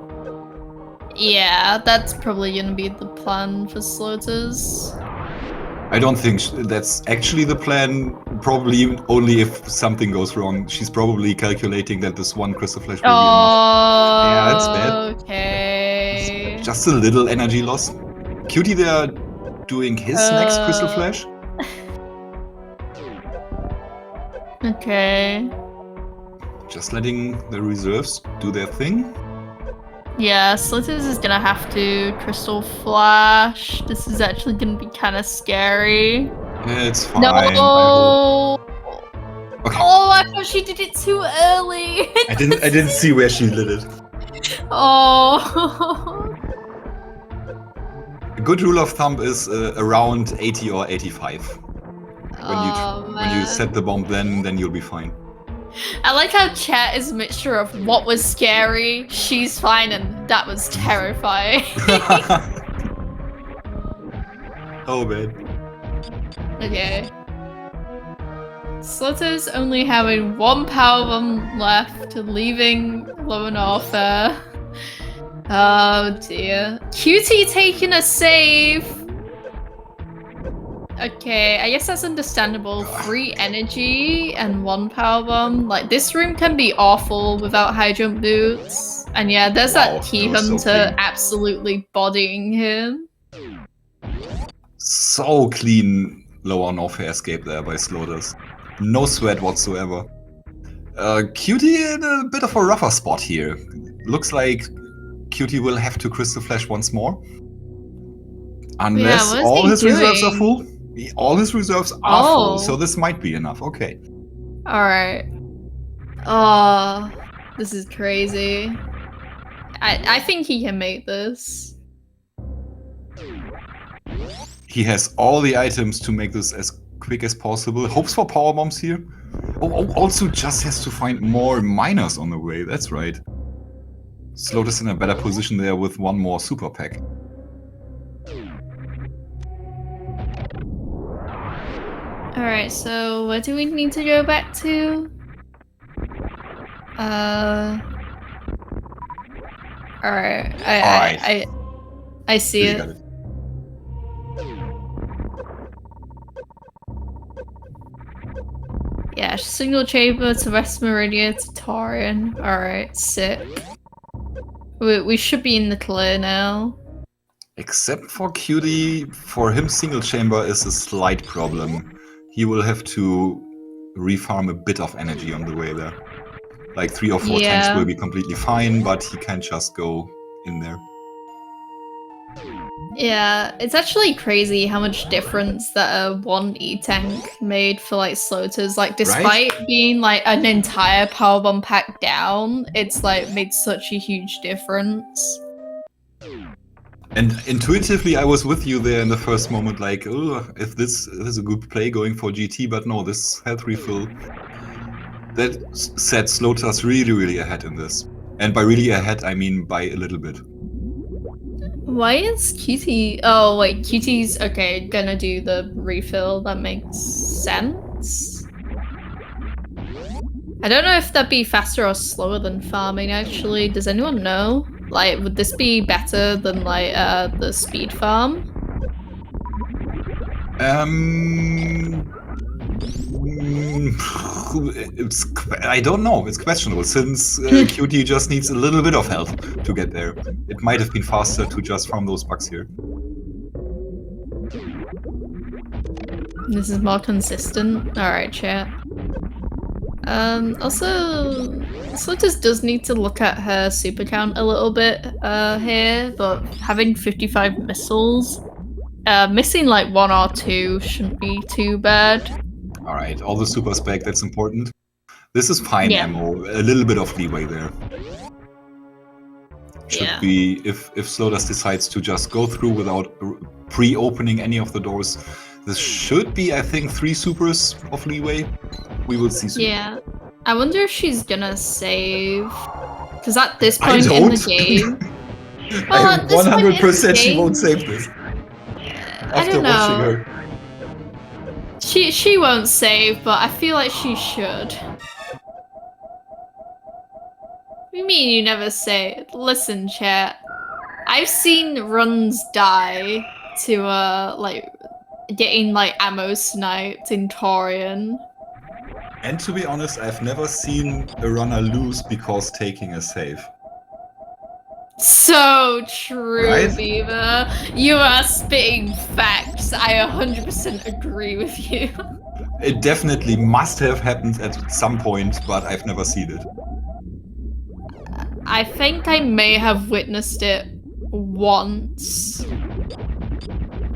Yeah, that's probably gonna be the plan for Sloaters. I don't think that's actually the plan. Probably only if something goes wrong. She's probably calculating that this one crystal flash will be enough. Yeah, that's bad. Okay. It's just a little energy loss. Cutie there doing his next crystal flash. Okay. Just letting the reserves do their thing. Yeah, Sloaters is gonna have to crystal flash. This is actually gonna be kind of scary. It's fine. No. Okay. Oh, I thought she did it too early. I didn't see where she lit it. Oh. A good rule of thumb is around 80 or 85. When you set the bomb, then you'll be fine. I like how chat is a mixture of what was scary, she's fine, and that was terrifying. Oh man. Okay. Sloaters only having 1 powerbomb left, leaving low Norfair. Oh dear. Cutie taking a save! Okay, I guess that's understandable. 3 energy and 1 powerbomb. Like, this room can be awful without high jump boots. And yeah, there's that key hunter absolutely bodying him. So clean lower Norfair escape there by Sloaters. No sweat whatsoever. Cutie in a bit of a rougher spot here. Looks like Cutie will have to crystal flash once more. Unless all his reserves are full. All his reserves are full, so this might be enough. Okay. Alright. Oh, this is crazy. I think he can make this. He has all the items to make this as quick as possible. Hopes for power bombs here. Also just has to find more miners on the way. That's right. Sloaters in a better position there with one more super pack. Alright, so where do we need to go back to? Alright. I see Really it. got it. Yeah, single chamber to West Meridia to Taurian. Alright, sick. We should be in the clear now. Except for Cutie, for him single chamber is a slight problem. He will have to refarm a bit of energy on the way there. Like 3 or 4 tanks will be completely fine, but he can't just go in there. Yeah, it's actually crazy how much difference that one E-tank made for like Sloaters. Like, despite being like an entire power bomb pack down, it's like made such a huge difference. And intuitively, I was with you there in the first moment, like, oh, if this is a good play going for GT, but no, this health refill that set Sloaters really, really ahead in this. And by really ahead, I mean by a little bit. Why is Cutie? Oh wait, Cutie's okay. Gonna do the refill. That makes sense. I don't know if that'd be faster or slower than farming. Actually, does anyone know? Like, would this be better than like the speed farm? I don't know. It's questionable since Cutie just needs a little bit of health to get there. It might have been faster to just farm those bugs here. This is more consistent. All right, chat. Also, Sloaters does need to look at her super count a little bit here, but having 55 missiles, missing like 1 or 2 shouldn't be too bad. Alright, all the super spec, that's important. This is fine ammo, a little bit of leeway there. Should be, if Sloaters decides to just go through without pre-opening any of the doors, this should be, I think, 3 supers of leeway. We will see soon. Yeah. I wonder if she's gonna save. Because at this point in the game... I am 100% she won't save this. After watching her. She won't save, but I feel like she should. What do you mean you never say? Listen, chat. I've seen runs die to like getting like ammo sniped in Taurian. And to be honest, I've never seen a runner lose because taking a save. So true, Beaver. You are spitting facts. I 100% agree with you. It definitely must have happened at some point, but I've never seen it. I think I may have witnessed it once.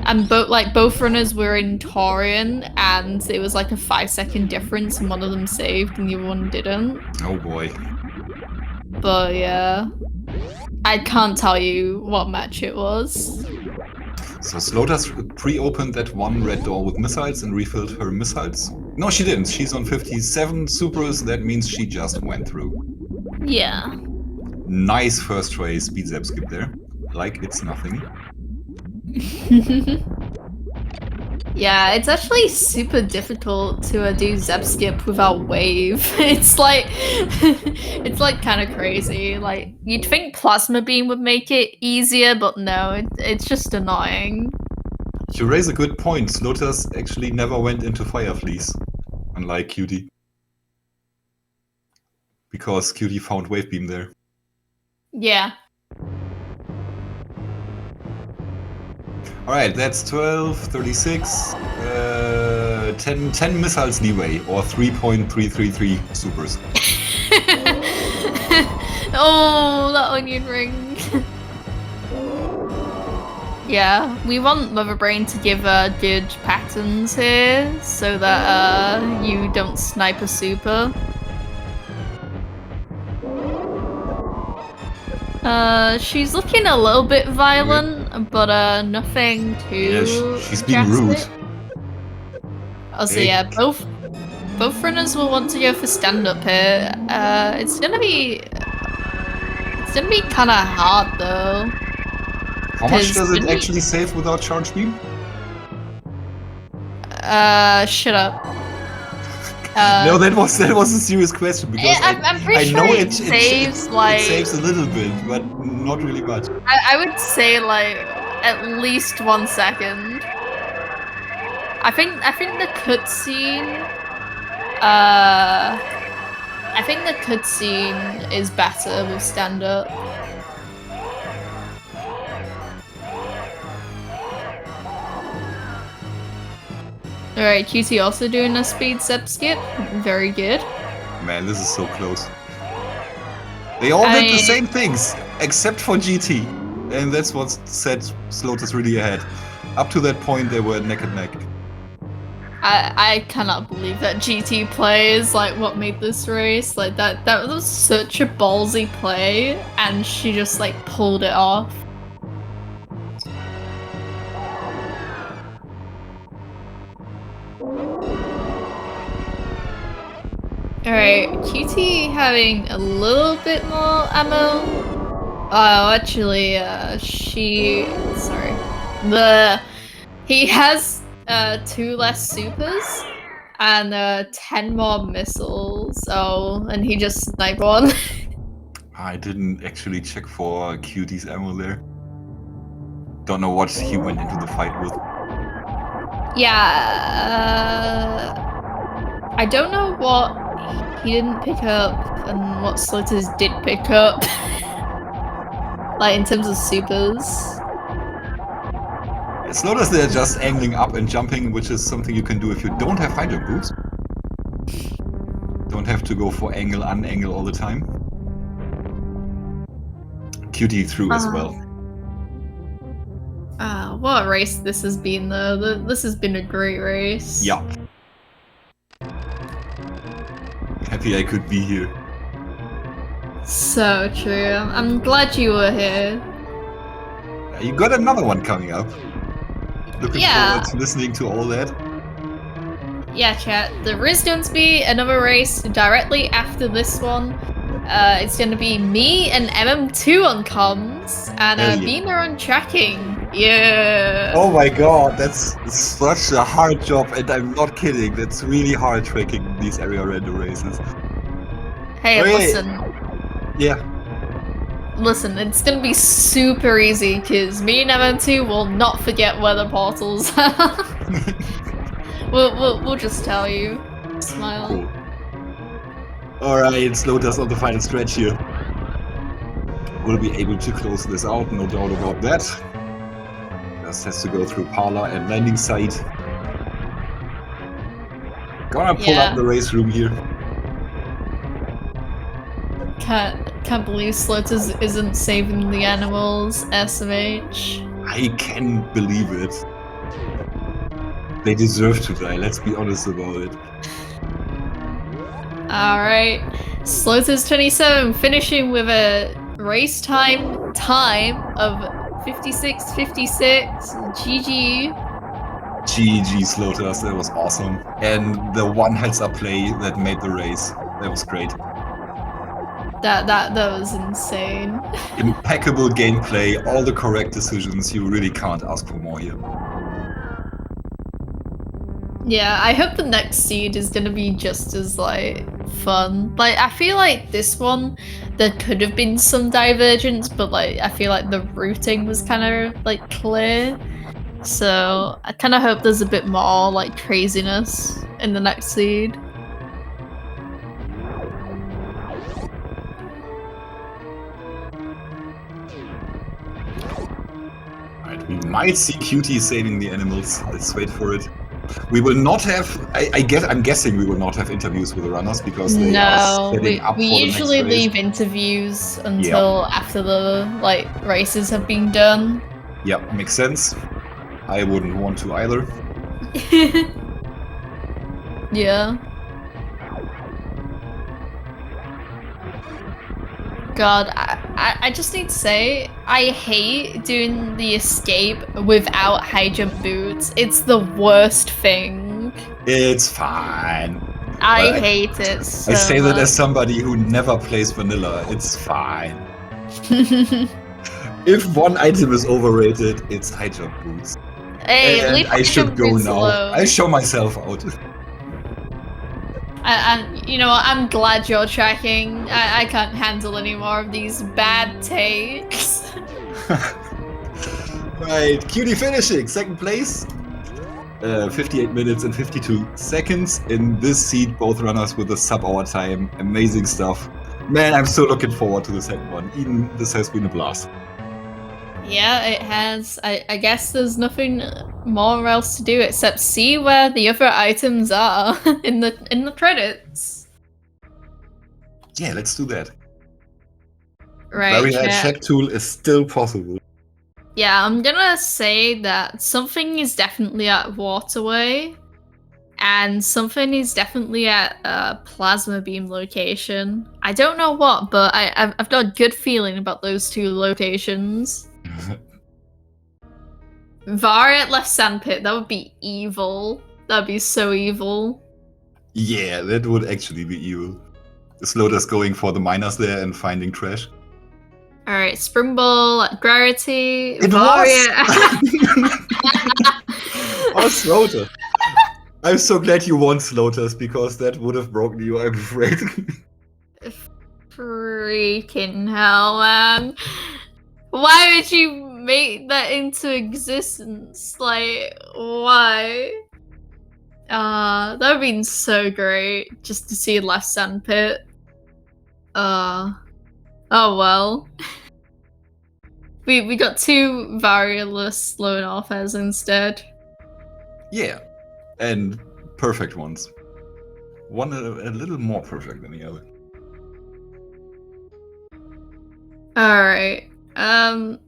And both runners were in Taurian, and it was like a 5-second difference, and one of them saved and the other one didn't. Oh boy. But yeah. I can't tell you what match it was. So Sloaters pre-opened that one red door with missiles and refilled her missiles. No, she didn't. She's on 57 supers. That means she just went through. Yeah. Nice first try speed zap skip there. Like it's nothing. Yeah, it's actually super difficult to do zap skip without wave. It's like kind of crazy. Like, you'd think plasma beam would make it easier, but no, it's just annoying. You raise a good point. Sloaters actually never went into Fire Fleece, unlike Cutie. Because Cutie found wave beam there. Yeah. Alright, that's 12, 36, 10 missiles leeway, or 3.333 supers. Oh, that onion ring. Yeah, we want Mother Brain to give good patterns here, so that you don't snipe a super. She's looking a little bit violent, but nothing too Yeah, she's being rude. Oh, so yeah, both runners will want to go for stand-up here. It's gonna be kind of hard though. How much does it actually save without charge beam? Shut up. No, that was a serious question because I'm pretty sure it saves like it saves a little bit, but not really much. I would say like at least 1 second. I think the cutscene. I think the cutscene is better with stand up. Alright, QT also doing a speed step skip. Very good. Man, this is so close. They all did the same things, except for GT. And that's what set Sloaters really ahead. Up to that point, they were neck and neck. I cannot believe that GT play is like what made this race. Like that was such a ballsy play, and she just like pulled it off. Alright, QT having a little bit more ammo. Oh, actually, he has 2 less supers and 10 more missiles. Oh, and he just sniped one. I didn't actually check for QT's ammo there. Don't know what he went into the fight with. Yeah, I don't know what he didn't pick up and what Sloaters did pick up. Like in terms of supers. Sloaters, they're just angling up and jumping, which is something you can do if you don't have high jump boots. Don't have to go for angle, unangle all the time. QT through as well. What a race this has been though. This has been a great race. Yeah. Happy I could be here. So true. I'm glad you were here. You got another one coming up. Looking forward to listening to all that. Yeah, chat. There is going to be another race directly after this one. It's going to be me and MM2 on comms, and Beamer on tracking. Yeah. Oh my god, that's such a hard job, and I'm not kidding. That's really hard tracking these area random races. Hey, listen. Yeah. Listen, it's gonna be super easy because me and MM2 will not forget where the portals are. we'll just tell you. Smile. Cool. Alright, Sloaters on the final stretch here. We'll be able to close this out, no doubt about that. Just has to go through Parlor and landing site. Gonna pull up the race room here. Can't believe Sloaters isn't saving the animals, SMH. I can believe it. They deserve to die, let's be honest about it. Alright, Sloaters27 finishing with a race time of 56:56. GG. GG Sloaters, that was awesome. And the one heads-up play that made the race, that was great. That was insane. Impeccable gameplay, all the correct decisions. You really can't ask for more here. Yeah, I hope the next seed is gonna be just as like fun. Like I feel like this one there could have been some divergence, but like I feel like the routing was kind of like clear. So I kind of hope there's a bit more like craziness in the next seed. We might see QT saving the animals. Let's wait for it. We will not have. I'm guessing we will not have interviews with the runners because they are setting up for the next race. We usually leave interviews until after the like races have been done. Yeah, makes sense. I wouldn't want to either. Yeah. God, I just need to say, I hate doing the escape without high jump boots. It's the worst thing. It's fine. I hate it so I say that as much. somebody who never plays vanilla. It's fine. If one item is overrated, it's high jump boots. Hey, And leave I should go now. alone. I show myself out. You know what? I'm glad you're tracking. I can't handle any more of these bad takes. Right, cutie finishing, second place. 58 minutes and 52 seconds. In this seat, both runners with a sub-hour time. Amazing stuff. Man, I'm so looking forward to the second one. Even this has been a blast. Yeah, it has. I guess there's nothing more else to do except see where the other items are in the credits. Yeah, let's do that. Right. Barrier check tool is still possible. Yeah, I'm gonna say that something is definitely at Waterway, and something is definitely at Plasma Beam location. I don't know what, but I've got a good feeling about those two locations. Varia at Left Sandpit, that would be evil. That'd be so evil. Yeah, that would actually be evil. Sloaters going for the miners there and finding trash. Alright, Springball at Gravity. It Varia. Oh, Sloater. I'm so glad you won, Sloaters, because that would have broken you, I'm afraid. Freaking hell, man. Why would you make that into existence? Like, why? That would have been so great, just to see Left Sandpit. Oh well. We got two varialist low Norfairs instead. Yeah, and perfect ones. One a little more perfect than the other. Alright. I'm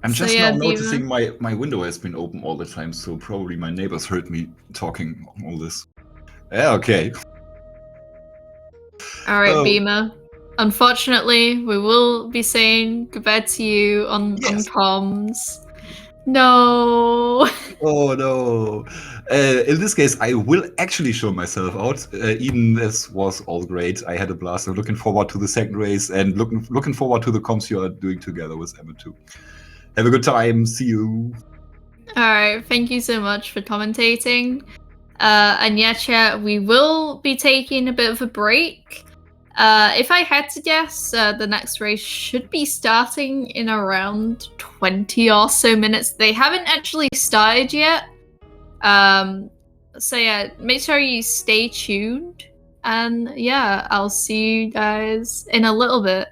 So just yeah, now Diva. noticing my window has been open all the time, so probably my neighbors heard me talking all this. Yeah, okay. Alright, Oh. Beamer. Unfortunately, we will be saying goodbye to you on comms. No. Oh no. In this case, I will actually show myself out. Even this was all great. I had a blast. I'm looking forward to the second race and looking forward to the comms you are doing together with Emma too. Have a good time. See you. Alright, thank you so much for commentating. And yeah, chat, we will be taking a bit of a break. If I had to guess, the next race should be starting in around 20 or so minutes. They haven't actually started yet. So yeah, make sure you stay tuned. And yeah, I'll see you guys in a little bit.